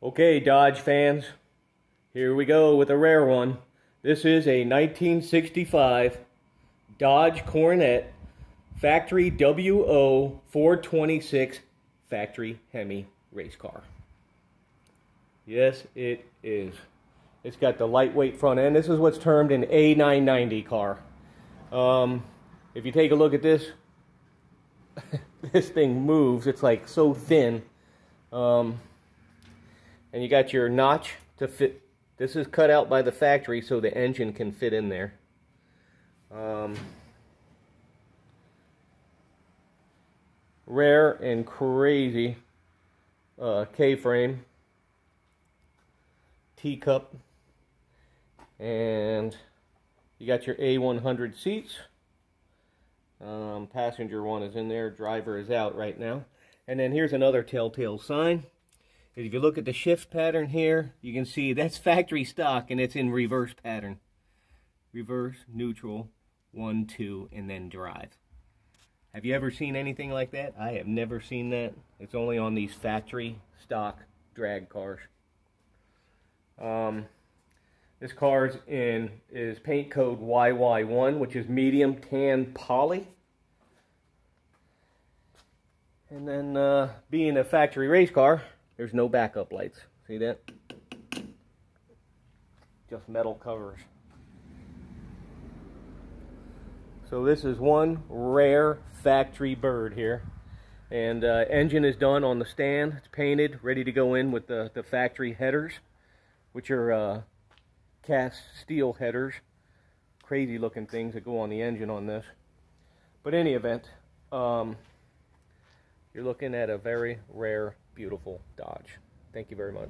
Okay, Dodge fans, here we go with a rare one. This is a 1965 Dodge Coronet factory WO 426 factory Hemi race car. Yes, it is. It's got the lightweight front end. This is what's termed an A990 car. If you take a look at this, this thing moves. It's like so thin. And you got your notch to fit. This is cut out by the factory so the engine can fit in there. Rare and crazy K-frame, teacup, and you got your A100 seats. Passenger one is in there, driver is out right now. And then here's another telltale sign. If you look at the shift pattern here, you can see that's factory stock and it's in reverse pattern. Reverse, neutral, 1, 2, and then drive. Have you ever seen anything like that? I have never seen that. It's only on these factory stock drag cars. This car is paint code YY1, which is medium tan poly. And then being a factory race car, there's no backup lights. See that? Just metal covers. So this is one rare factory bird here. And engine is done on the stand. It's painted, ready to go in with the factory headers, which are cast steel headers. Crazy looking things that go on the engine on this. But in any event, you're looking at a very rare, beautiful Dodge. Thank you very much.